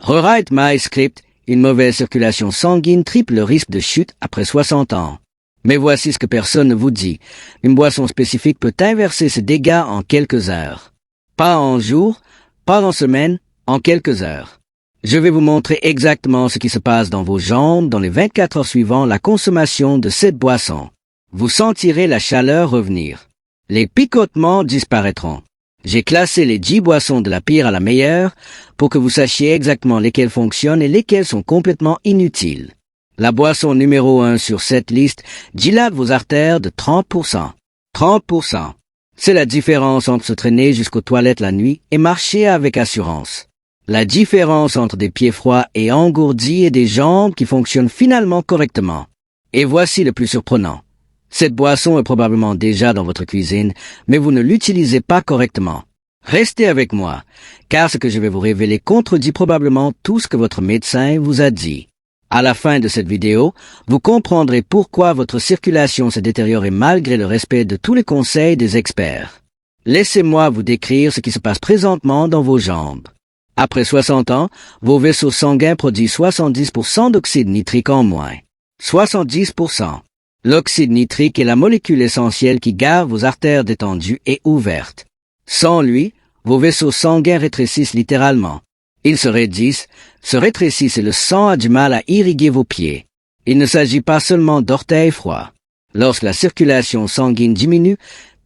Rewrite my script, une mauvaise circulation sanguine triple le risque de chute après 60 ans. Mais voici ce que personne ne vous dit. Une boisson spécifique peut inverser ces dégâts en quelques heures. Pas en jours, pas en semaines, en quelques heures. Je vais vous montrer exactement ce qui se passe dans vos jambes dans les 24 heures suivant la consommation de cette boisson. Vous sentirez la chaleur revenir. Les picotements disparaîtront. J'ai classé les 10 boissons de la pire à la meilleure pour que vous sachiez exactement lesquelles fonctionnent et lesquelles sont complètement inutiles. La boisson numéro 1 sur cette liste dilate vos artères de 30%. 30%. C'est la différence entre se traîner jusqu'aux toilettes la nuit et marcher avec assurance. La différence entre des pieds froids et engourdis et des jambes qui fonctionnent finalement correctement. Et voici le plus surprenant. Cette boisson est probablement déjà dans votre cuisine, mais vous ne l'utilisez pas correctement. Restez avec moi, car ce que je vais vous révéler contredit probablement tout ce que votre médecin vous a dit. À la fin de cette vidéo, vous comprendrez pourquoi votre circulation s'est détériorée malgré le respect de tous les conseils des experts. Laissez-moi vous décrire ce qui se passe présentement dans vos jambes. Après 60 ans, vos vaisseaux sanguins produisent 70% d'oxyde nitrique en moins. 70%. L'oxyde nitrique est la molécule essentielle qui garde vos artères détendues et ouvertes. Sans lui, vos vaisseaux sanguins rétrécissent littéralement. Ils se raidissent, se rétrécissent et le sang a du mal à irriguer vos pieds. Il ne s'agit pas seulement d'orteils froids. Lorsque la circulation sanguine diminue,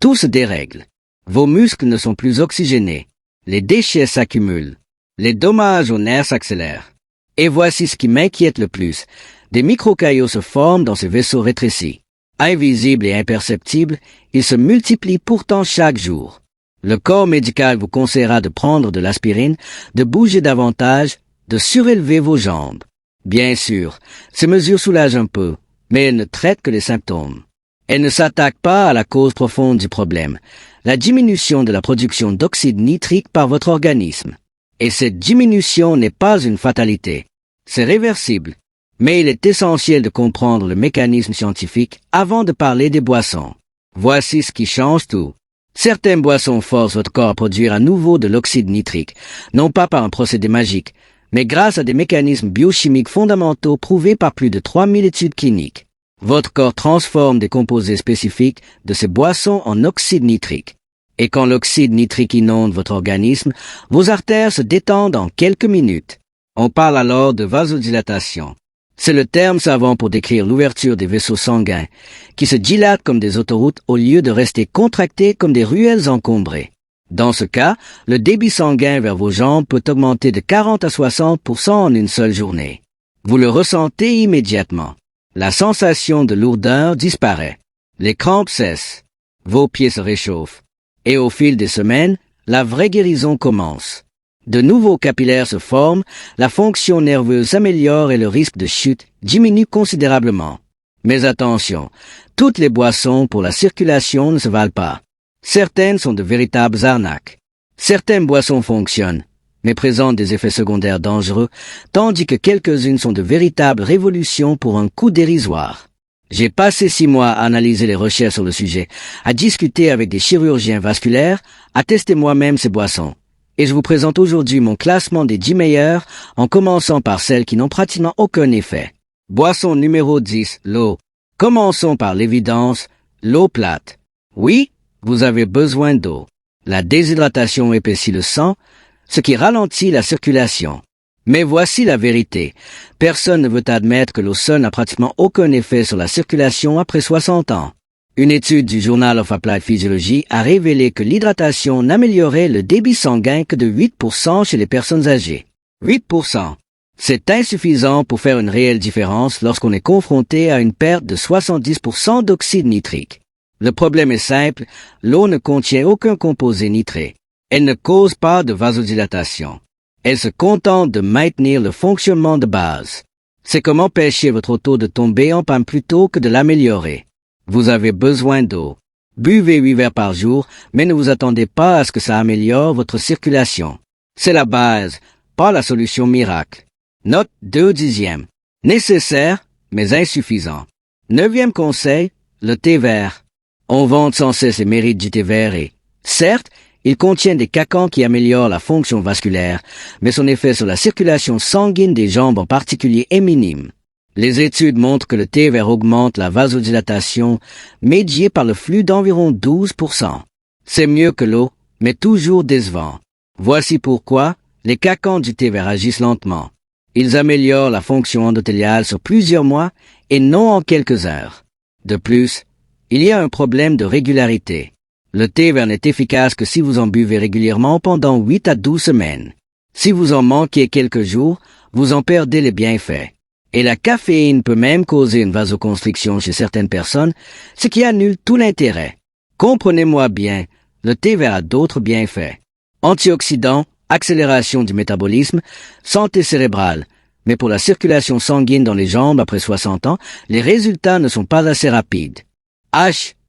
tout se dérègle. Vos muscles ne sont plus oxygénés. Les déchets s'accumulent. Les dommages aux nerfs s'accélèrent. Et voici ce qui m'inquiète le plus. Des microcaillots se forment dans ces vaisseaux rétrécis. Invisibles et imperceptibles, ils se multiplient pourtant chaque jour. Le corps médical vous conseillera de prendre de l'aspirine, de bouger davantage, de surélever vos jambes. Bien sûr, ces mesures soulagent un peu, mais elles ne traitent que les symptômes. Elles ne s'attaquent pas à la cause profonde du problème, la diminution de la production d'oxyde nitrique par votre organisme. Et cette diminution n'est pas une fatalité. C'est réversible. Mais il est essentiel de comprendre le mécanisme scientifique avant de parler des boissons. Voici ce qui change tout. Certaines boissons forcent votre corps à produire à nouveau de l'oxyde nitrique, non pas par un procédé magique, mais grâce à des mécanismes biochimiques fondamentaux prouvés par plus de 3000 études cliniques. Votre corps transforme des composés spécifiques de ces boissons en oxyde nitrique. Et quand l'oxyde nitrique inonde votre organisme, vos artères se détendent en quelques minutes. On parle alors de vasodilatation. C'est le terme savant pour décrire l'ouverture des vaisseaux sanguins, qui se dilatent comme des autoroutes au lieu de rester contractés comme des ruelles encombrées. Dans ce cas, le débit sanguin vers vos jambes peut augmenter de 40 à 60% en une seule journée. Vous le ressentez immédiatement. La sensation de lourdeur disparaît. Les crampes cessent. Vos pieds se réchauffent. Et au fil des semaines, la vraie guérison commence. De nouveaux capillaires se forment, la fonction nerveuse s'améliore et le risque de chute diminue considérablement. Mais attention, toutes les boissons pour la circulation ne se valent pas. Certaines sont de véritables arnaques. Certaines boissons fonctionnent, mais présentent des effets secondaires dangereux, tandis que quelques-unes sont de véritables révolutions pour un coût dérisoire. J'ai passé 6 mois à analyser les recherches sur le sujet, à discuter avec des chirurgiens vasculaires, à tester moi-même ces boissons. Et je vous présente aujourd'hui mon classement des 10 meilleures, en commençant par celles qui n'ont pratiquement aucun effet. Boisson numéro 10, l'eau. Commençons par l'évidence, l'eau plate. Oui, vous avez besoin d'eau. La déshydratation épaissit le sang, ce qui ralentit la circulation. Mais voici la vérité. Personne ne veut admettre que l'eau seule n'a pratiquement aucun effet sur la circulation après 60 ans. Une étude du Journal of Applied Physiology a révélé que l'hydratation n'améliorait le débit sanguin que de 8% chez les personnes âgées. 8%. C'est insuffisant pour faire une réelle différence lorsqu'on est confronté à une perte de 70% d'oxyde nitrique. Le problème est simple, l'eau ne contient aucun composé nitré. Elle ne cause pas de vasodilatation. Elle se contente de maintenir le fonctionnement de base. C'est comme empêcher votre auto de tomber en panne plutôt que de l'améliorer. Vous avez besoin d'eau. Buvez 8 verres par jour, mais ne vous attendez pas à ce que ça améliore votre circulation. C'est la base, pas la solution miracle. Note 2/10. Nécessaire, mais insuffisant. 9e conseil, le thé vert. On vante sans cesse les mérites du thé vert et, certes, Il contient des cacans qui améliorent la fonction vasculaire, mais son effet sur la circulation sanguine des jambes en particulier est minime. Les études montrent que le thé vert augmente la vasodilatation, médiée par le flux d'environ 12%. C'est mieux que l'eau, mais toujours décevant. Voici pourquoi les cacans du thé vert agissent lentement. Ils améliorent la fonction endothéliale sur plusieurs mois et non en quelques heures. De plus, il y a un problème de régularité. Le thé vert n'est efficace que si vous en buvez régulièrement pendant 8 à 12 semaines. Si vous en manquez quelques jours, vous en perdez les bienfaits. Et la caféine peut même causer une vasoconstriction chez certaines personnes, ce qui annule tout l'intérêt. Comprenez-moi bien, le thé vert a d'autres bienfaits. Antioxydants, accélération du métabolisme, santé cérébrale. Mais pour la circulation sanguine dans les jambes après 60 ans, les résultats ne sont pas assez rapides.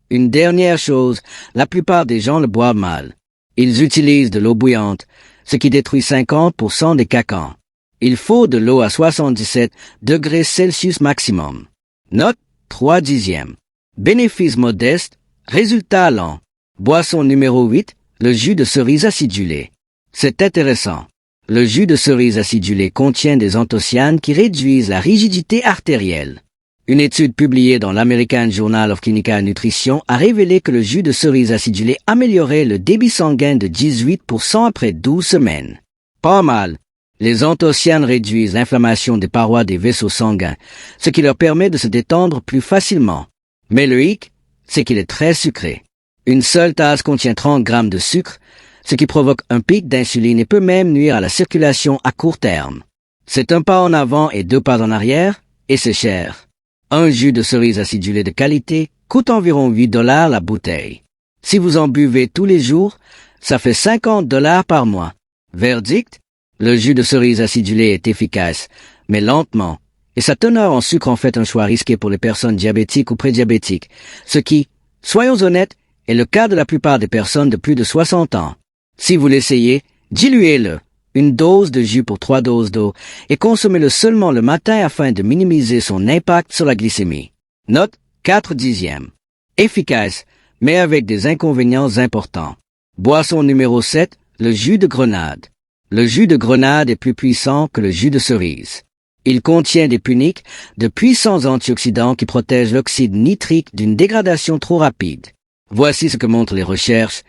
Une dernière chose, la plupart des gens le boivent mal. Ils utilisent de l'eau bouillante, ce qui détruit 50% des cacans. Il faut de l'eau à 77 degrés Celsius maximum. Note 3/10. Bénéfice modeste, résultat lent. Boisson numéro 8, le jus de cerise acidulé. C'est intéressant. Le jus de cerise acidulé contient des anthocyanes qui réduisent la rigidité artérielle. Une étude publiée dans l'American Journal of Clinical Nutrition a révélé que le jus de cerise acidulé améliorait le débit sanguin de 18% après 12 semaines. Pas mal. Les anthocyanes réduisent l'inflammation des parois des vaisseaux sanguins, ce qui leur permet de se détendre plus facilement. Mais le hic, c'est qu'il est très sucré. Une seule tasse contient 30 grammes de sucre, ce qui provoque un pic d'insuline et peut même nuire à la circulation à court terme. C'est un pas en avant et 2 pas en arrière, et c'est cher. Un jus de cerise acidulé de qualité coûte environ $8 la bouteille. Si vous en buvez tous les jours, ça fait $50 par mois. Verdict, le jus de cerise acidulé est efficace, mais lentement, et sa teneur en sucre en fait un choix risqué pour les personnes diabétiques ou prédiabétiques, ce qui, soyons honnêtes, est le cas de la plupart des personnes de plus de 60 ans. Si vous l'essayez, diluez-le, une dose de jus pour 3 doses d'eau, et consommez-le seulement le matin afin de minimiser son impact sur la glycémie. Note 4/10. Efficace, mais avec des inconvénients importants. Boisson numéro 7, le jus de grenade. Le jus de grenade est plus puissant que le jus de cerise. Il contient des puniques, de puissants antioxydants qui protègent l'oxyde nitrique d'une dégradation trop rapide. Voici ce que montrent les recherches.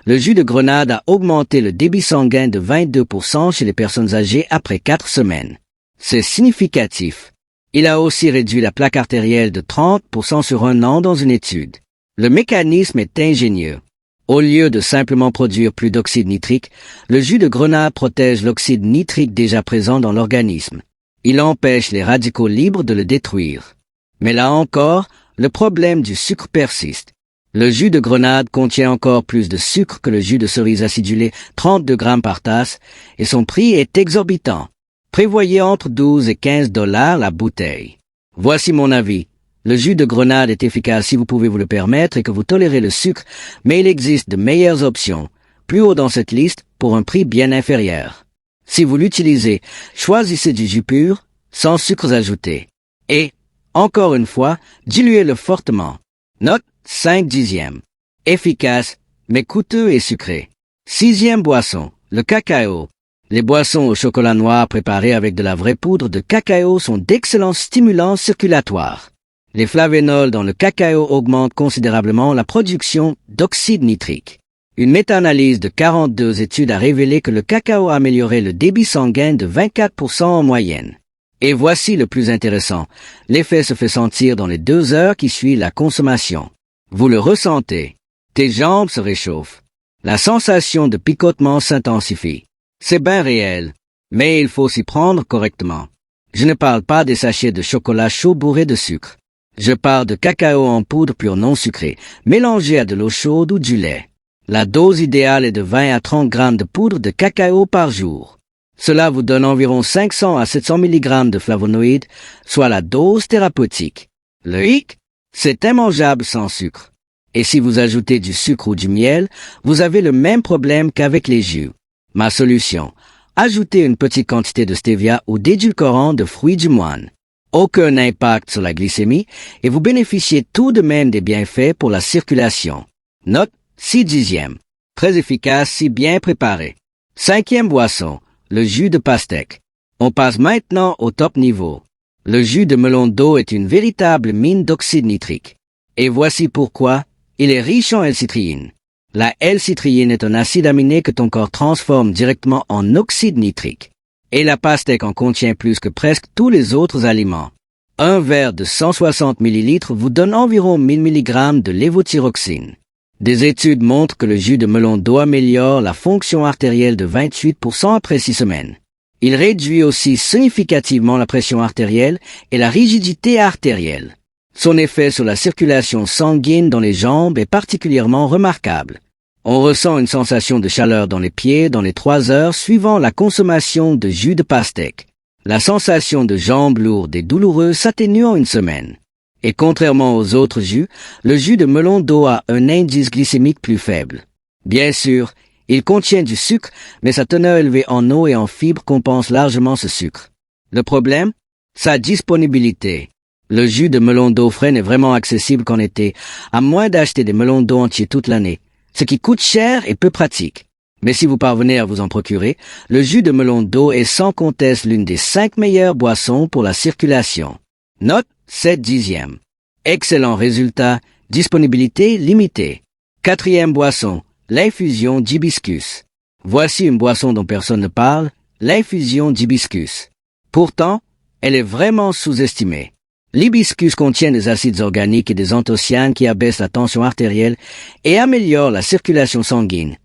Le jus de grenade a augmenté le débit sanguin de 22% chez les personnes âgées après 4 semaines. C'est significatif. Il a aussi réduit la plaque artérielle de 30% sur un an dans une étude. Le mécanisme est ingénieux. Au lieu de simplement produire plus d'oxyde nitrique, le jus de grenade protège l'oxyde nitrique déjà présent dans l'organisme. Il empêche les radicaux libres de le détruire. Mais là encore, le problème du sucre persiste. Le jus de grenade contient encore plus de sucre que le jus de cerise acidulé, 32 grammes par tasse, et son prix est exorbitant. Prévoyez entre 12 et $15 la bouteille. Voici mon avis. Le jus de grenade est efficace si vous pouvez vous le permettre et que vous tolérez le sucre, mais il existe de meilleures options, plus haut dans cette liste, pour un prix bien inférieur. Si vous l'utilisez, choisissez du jus pur, sans sucres ajoutés. Et, encore une fois, diluez-le fortement. Note 5/10. Efficace, mais coûteux et sucré. 6e boisson, le cacao. Les boissons au chocolat noir préparées avec de la vraie poudre de cacao sont d'excellents stimulants circulatoires. Les flavénols dans le cacao augmentent considérablement la production d'oxyde nitrique. Une méta-analyse de 42 études a révélé que le cacao améliorait le débit sanguin de 24% en moyenne. Et voici le plus intéressant. L'effet se fait sentir dans les 2 heures qui suivent la consommation. Vous le ressentez. Tes jambes se réchauffent. La sensation de picotement s'intensifie. C'est bien réel, mais il faut s'y prendre correctement. Je ne parle pas des sachets de chocolat chaud bourrés de sucre. Je parle de cacao en poudre pure non sucrée, mélangé à de l'eau chaude ou du lait. La dose idéale est de 20 à 30 grammes de poudre de cacao par jour. Cela vous donne environ 500 à 700 mg de flavonoïdes, soit la dose thérapeutique. Le hic, c'est immangeable sans sucre. Et si vous ajoutez du sucre ou du miel, vous avez le même problème qu'avec les jus. Ma solution, ajoutez une petite quantité de stevia ou d'édulcorant de fruits du moine. Aucun impact sur la glycémie et vous bénéficiez tout de même des bienfaits pour la circulation. Note 6/10. Très efficace si bien préparé. Cinquième boisson, le jus de pastèque. On passe maintenant au top niveau. Le jus de melon d'eau est une véritable mine d'oxyde nitrique. Et voici pourquoi. Il est riche en L-citrine. La L-citrine est un acide aminé que ton corps transforme directement en oxyde nitrique. Et la pastèque en contient plus que presque tous les autres aliments. Un verre de 160 ml vous donne environ 1000 mg de lévothyroxine. Des études montrent que le jus de melon d'eau améliore la fonction artérielle de 28% après 6 semaines. Il réduit aussi significativement la pression artérielle et la rigidité artérielle. Son effet sur la circulation sanguine dans les jambes est particulièrement remarquable. On ressent une sensation de chaleur dans les pieds dans les 3 heures suivant la consommation de jus de pastèque. La sensation de jambes lourdes et douloureuses s'atténue en une semaine. Et contrairement aux autres jus, le jus de melon d'eau a un indice glycémique plus faible. Bien sûr, il contient du sucre, mais sa teneur élevée en eau et en fibres compense largement ce sucre. Le problème? Sa disponibilité. Le jus de melon d'eau frais n'est vraiment accessible qu'en été, à moins d'acheter des melons d'eau entiers toute l'année, ce qui coûte cher et peu pratique. Mais si vous parvenez à vous en procurer, le jus de melon d'eau est sans conteste l'une des 5 meilleures boissons pour la circulation. Note 7/10. Excellent résultat, disponibilité limitée. Quatrième boisson, l'infusion d'hibiscus. Voici une boisson dont personne ne parle, l'infusion d'hibiscus. Pourtant, elle est vraiment sous-estimée. L'hibiscus contient des acides organiques et des anthocyanes qui abaissent la tension artérielle et améliorent la circulation sanguine.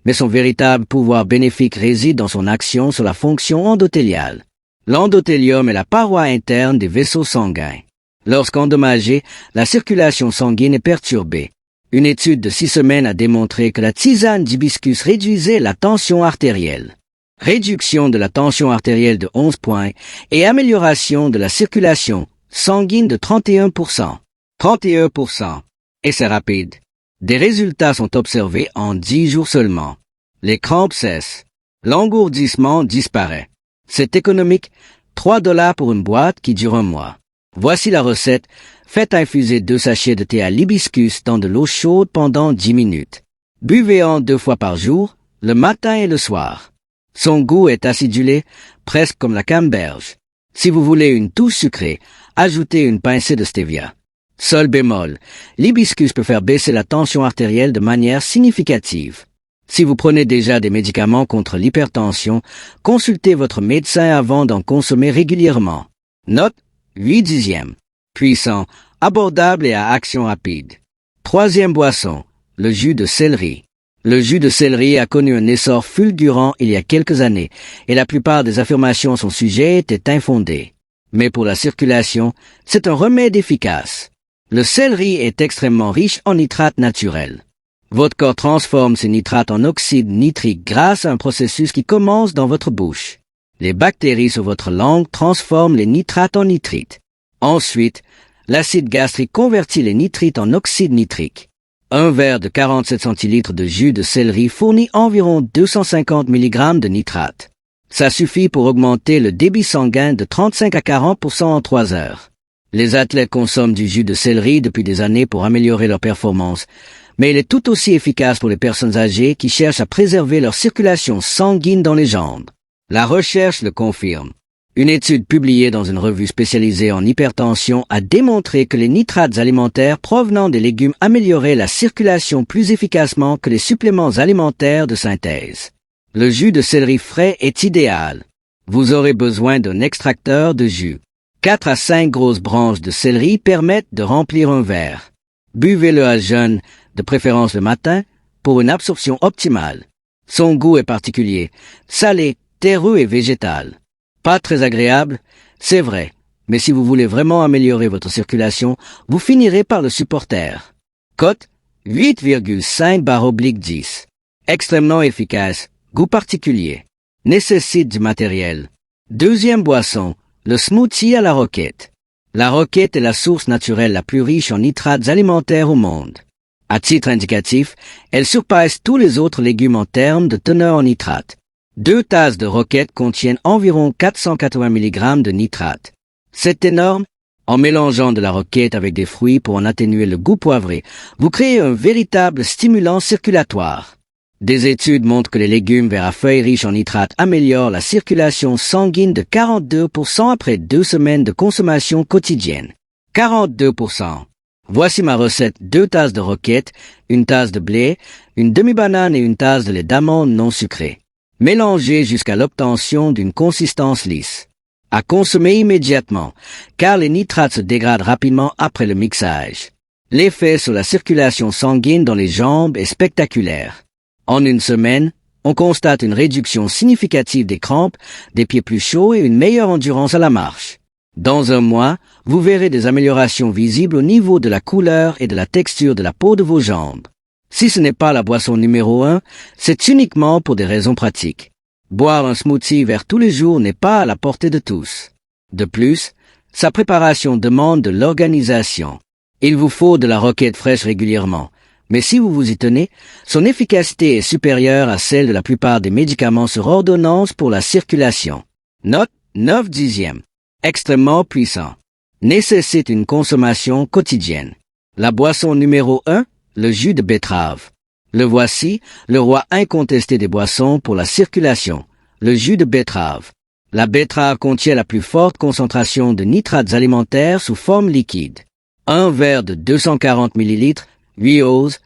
Mais son véritable pouvoir bénéfique réside dans son action sur la fonction endothéliale. L'endothélium est la paroi interne des vaisseaux sanguins. Lorsqu'endommagée, la circulation sanguine est perturbée. Une étude de 6 semaines a démontré que la tisane d'hibiscus réduisait la tension artérielle. Réduction de la tension artérielle de 11 points et amélioration de la circulation sanguine de 31%. 31%. Et c'est rapide. Des résultats sont observés en 10 jours seulement. Les crampes cessent. L'engourdissement disparaît. C'est économique, 3 $ pour une boîte qui dure un mois. Voici la recette. Faites infuser 2 sachets de thé à l'hibiscus dans de l'eau chaude pendant 10 minutes. Buvez-en 2 fois par jour, le matin et le soir. Son goût est acidulé, presque comme la camberge. Si vous voulez une touche sucrée, ajoutez une pincée de stevia. Sol bémol, l'hibiscus peut faire baisser la tension artérielle de manière significative. Si vous prenez déjà des médicaments contre l'hypertension, consultez votre médecin avant d'en consommer régulièrement. Note 8/10. Puissant, abordable et à action rapide. Troisième boisson, le jus de céleri. Le jus de céleri a connu un essor fulgurant il y a quelques années, et la plupart des affirmations à son sujet étaient infondées. Mais pour la circulation, c'est un remède efficace. Le céleri est extrêmement riche en nitrates naturels. Votre corps transforme ces nitrates en oxyde nitrique grâce à un processus qui commence dans votre bouche. Les bactéries sur votre langue transforment les nitrates en nitrites. Ensuite, l'acide gastrique convertit les nitrites en oxyde nitrique. Un verre de 47 centilitres de jus de céleri fournit environ 250 mg de nitrate. Ça suffit pour augmenter le débit sanguin de 35 à 40% en 3 heures. Les athlètes consomment du jus de céleri depuis des années pour améliorer leur performance, mais il est tout aussi efficace pour les personnes âgées qui cherchent à préserver leur circulation sanguine dans les jambes. La recherche le confirme. Une étude publiée dans une revue spécialisée en hypertension a démontré que les nitrates alimentaires provenant des légumes amélioraient la circulation plus efficacement que les suppléments alimentaires de synthèse. Le jus de céleri frais est idéal. Vous aurez besoin d'un extracteur de jus. 4 à 5 grosses branches de céleri permettent de remplir un verre. Buvez-le à jeun, de préférence le matin, pour une absorption optimale. Son goût est particulier, salé, terreux et végétal. Pas très agréable, c'est vrai, mais si vous voulez vraiment améliorer votre circulation, vous finirez par le supporter. Cote 8,5/10. Extrêmement efficace, goût particulier. Nécessite du matériel. Deuxième boisson, le smoothie à la roquette. La roquette est la source naturelle la plus riche en nitrates alimentaires au monde. À titre indicatif, elle surpasse tous les autres légumes en termes de teneur en nitrates. 2 tasses de roquette contiennent environ 480 mg de nitrate. C'est énorme. En mélangeant de la roquette avec des fruits pour en atténuer le goût poivré, vous créez un véritable stimulant circulatoire. Des études montrent que les légumes verts à feuilles riches en nitrates améliorent la circulation sanguine de 42% après 2 semaines de consommation quotidienne. 42%. Voici ma recette: 2 tasses de roquette, 1 tasse de blé, une demi-banane et 1 tasse de lait d'amande non sucré. Mélangez jusqu'à l'obtention d'une consistance lisse. À consommer immédiatement, car les nitrates se dégradent rapidement après le mixage. L'effet sur la circulation sanguine dans les jambes est spectaculaire. En 1 semaine, on constate une réduction significative des crampes, des pieds plus chauds et une meilleure endurance à la marche. Dans 1 mois, vous verrez des améliorations visibles au niveau de la couleur et de la texture de la peau de vos jambes. Si ce n'est pas la boisson numéro 1, c'est uniquement pour des raisons pratiques. Boire un smoothie vert tous les jours n'est pas à la portée de tous. De plus, sa préparation demande de l'organisation. Il vous faut de la roquette fraîche régulièrement. Mais si vous vous y tenez, son efficacité est supérieure à celle de la plupart des médicaments sur ordonnance pour la circulation. Note 9/10. Extrêmement puissant. Nécessite une consommation quotidienne. La boisson numéro 1, le jus de betterave. Le voici, le roi incontesté des boissons pour la circulation, le jus de betterave. La betterave contient la plus forte concentration de nitrates alimentaires sous forme liquide. Un verre de 240 ml, 8 onces,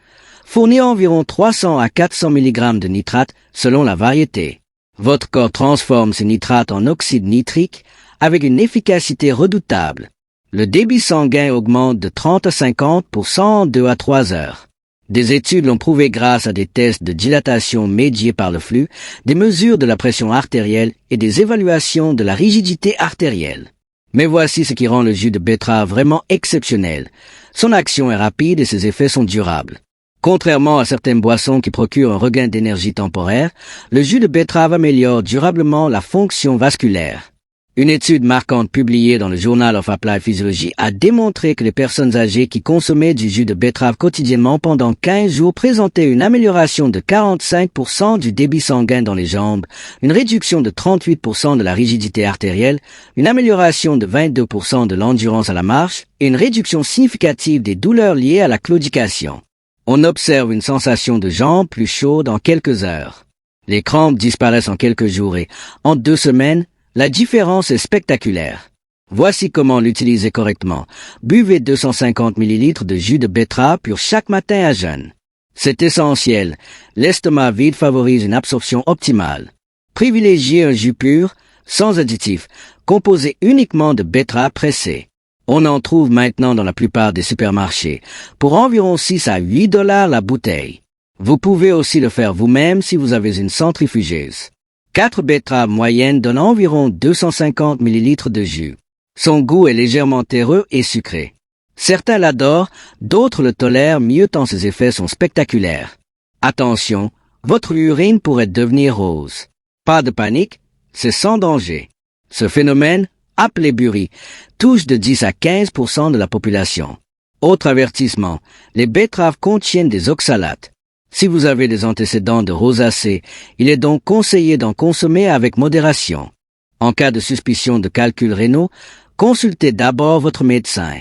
fournit environ 300 à 400 mg de nitrates selon la variété. Votre corps transforme ces nitrates en oxyde nitrique avec une efficacité redoutable. Le débit sanguin augmente de 30 à 50% en 2 à 3 heures. Des études l'ont prouvé grâce à des tests de dilatation médiés par le flux, des mesures de la pression artérielle et des évaluations de la rigidité artérielle. Mais voici ce qui rend le jus de betterave vraiment exceptionnel. Son action est rapide et ses effets sont durables. Contrairement à certaines boissons qui procurent un regain d'énergie temporaire, le jus de betterave améliore durablement la fonction vasculaire. Une étude marquante publiée dans le Journal of Applied Physiology a démontré que les personnes âgées qui consommaient du jus de betterave quotidiennement pendant 15 jours présentaient une amélioration de 45% du débit sanguin dans les jambes, une réduction de 38% de la rigidité artérielle, une amélioration de 22% de l'endurance à la marche et une réduction significative des douleurs liées à la claudication. On observe une sensation de jambes plus chaudes en quelques heures. Les crampes disparaissent en quelques jours et, en 2 semaines, la différence est spectaculaire. Voici comment l'utiliser correctement. Buvez 250 ml de jus de betterave pur chaque matin à jeun. C'est essentiel. L'estomac vide favorise une absorption optimale. Privilégiez un jus pur, sans additifs, composé uniquement de betterave pressée. On en trouve maintenant dans la plupart des supermarchés, pour environ 6 à 8 $ la bouteille. Vous pouvez aussi le faire vous-même si vous avez une centrifugeuse. 4 betteraves moyennes donnent environ 250 ml de jus. Son goût est légèrement terreux et sucré. Certains l'adorent, d'autres le tolèrent mieux tant ses effets sont spectaculaires. Attention, votre urine pourrait devenir rose. Pas de panique, c'est sans danger. Ce phénomène, appelé burie, touche de 10 à 15% de la population. Autre avertissement, les betteraves contiennent des oxalates. Si vous avez des antécédents de rosacée, il est donc conseillé d'en consommer avec modération. En cas de suspicion de calculs rénaux, consultez d'abord votre médecin.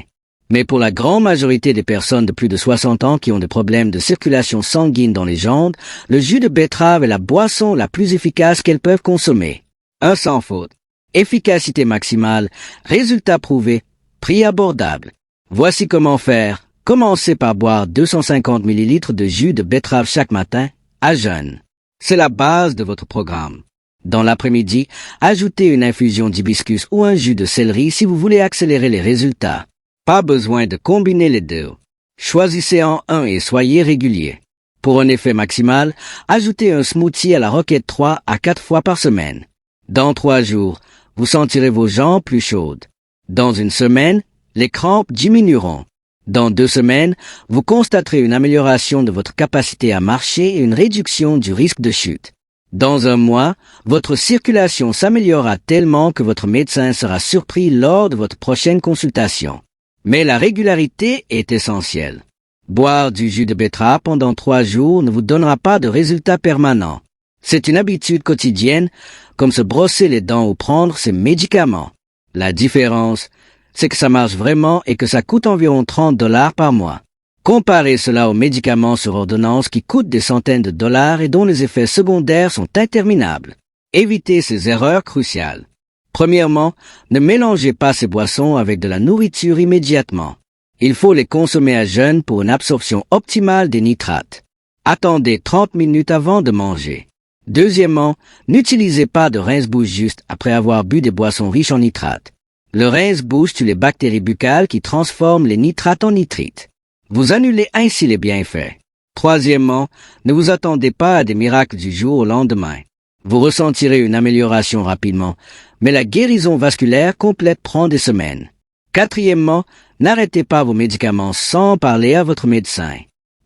Mais pour la grande majorité des personnes de plus de 60 ans qui ont des problèmes de circulation sanguine dans les jambes, le jus de betterave est la boisson la plus efficace qu'elles peuvent consommer. Un sans faute. Efficacité maximale, résultat prouvé, prix abordable. Voici comment faire. Commencez par boire 250 ml de jus de betterave chaque matin, à jeun. C'est la base de votre programme. Dans l'après-midi, ajoutez une infusion d'hibiscus ou un jus de céleri si vous voulez accélérer les résultats. Pas besoin de combiner les deux. Choisissez-en un et soyez régulier. Pour un effet maximal, ajoutez un smoothie à la roquette 3 à 4 fois par semaine. Dans 3 jours, vous sentirez vos jambes plus chaudes. Dans 1 semaine, les crampes diminueront. Dans 2 semaines, vous constaterez une amélioration de votre capacité à marcher et une réduction du risque de chute. Dans 1 mois, votre circulation s'améliorera tellement que votre médecin sera surpris lors de votre prochaine consultation. Mais la régularité est essentielle. Boire du jus de betterave pendant 3 jours ne vous donnera pas de résultats permanents. C'est une habitude quotidienne, comme se brosser les dents ou prendre ses médicaments. La différence, c'est que ça marche vraiment et que ça coûte environ 30 $ par mois. Comparez cela aux médicaments sur ordonnance qui coûtent des centaines de dollars et dont les effets secondaires sont interminables. Évitez ces erreurs cruciales. Premièrement, ne mélangez pas ces boissons avec de la nourriture immédiatement. Il faut les consommer à jeun pour une absorption optimale des nitrates. Attendez 30 minutes avant de manger. Deuxièmement, n'utilisez pas de rince-bouche juste après avoir bu des boissons riches en nitrates. Le rince-bouche tue les bactéries buccales qui transforment les nitrates en nitrites. Vous annulez ainsi les bienfaits. Troisièmement, ne vous attendez pas à des miracles du jour au lendemain. Vous ressentirez une amélioration rapidement, mais la guérison vasculaire complète prend des semaines. Quatrièmement, n'arrêtez pas vos médicaments sans parler à votre médecin.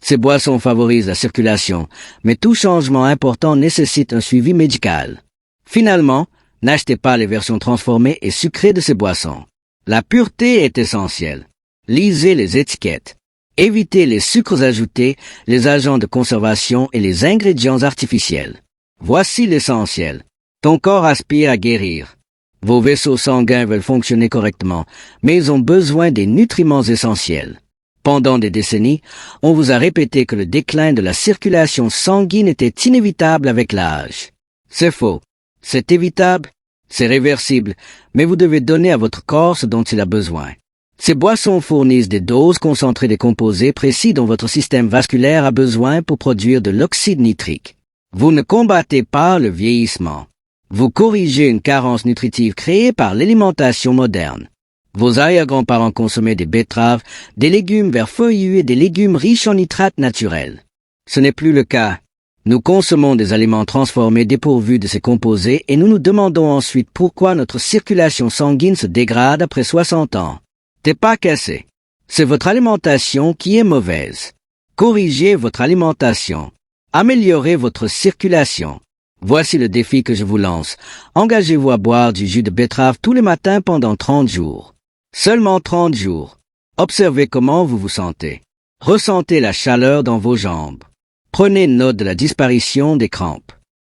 Ces boissons favorisent la circulation, mais tout changement important nécessite un suivi médical. Finalement, n'achetez pas les versions transformées et sucrées de ces boissons. La pureté est essentielle. Lisez les étiquettes. Évitez les sucres ajoutés, les agents de conservation et les ingrédients artificiels. Voici l'essentiel. Ton corps aspire à guérir. Vos vaisseaux sanguins veulent fonctionner correctement, mais ils ont besoin des nutriments essentiels. Pendant des décennies, on vous a répété que le déclin de la circulation sanguine était inévitable avec l'âge. C'est faux. C'est évitable, c'est réversible, mais vous devez donner à votre corps ce dont il a besoin. Ces boissons fournissent des doses concentrées des composés précis dont votre système vasculaire a besoin pour produire de l'oxyde nitrique. Vous ne combattez pas le vieillissement. Vous corrigez une carence nutritive créée par l'alimentation moderne. Vos arrière-grands-parents consommaient des betteraves, des légumes verts feuillus et des légumes riches en nitrates naturels. Ce n'est plus le cas. Nous consommons des aliments transformés dépourvus de ces composés et nous nous demandons ensuite pourquoi notre circulation sanguine se dégrade après 60 ans. T'es pas cassé. C'est votre alimentation qui est mauvaise. Corrigez votre alimentation. Améliorez votre circulation. Voici le défi que je vous lance. Engagez-vous à boire du jus de betterave tous les matins pendant 30 jours. Seulement 30 jours. Observez comment vous vous sentez. Ressentez la chaleur dans vos jambes. Prenez note de la disparition des crampes.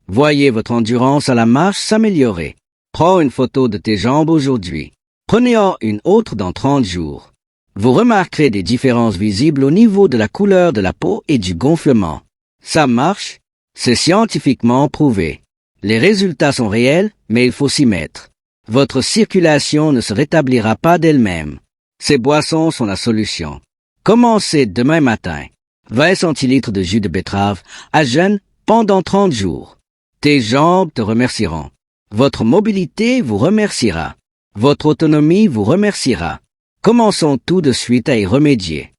Voyez votre endurance à la marche s'améliorer. Prends une photo de tes jambes aujourd'hui. Prenez-en une autre dans 30 jours. Vous remarquerez des différences visibles au niveau de la couleur de la peau et du gonflement. Ça marche, c'est scientifiquement prouvé. Les résultats sont réels, mais il faut s'y mettre. Votre circulation ne se rétablira pas d'elle-même. Ces boissons sont la solution. Commencez demain matin. 20 centilitres de jus de betterave à jeun pendant 30 jours. Tes jambes te remercieront. Votre mobilité vous remerciera. Votre autonomie vous remerciera. Commençons tout de suite à y remédier.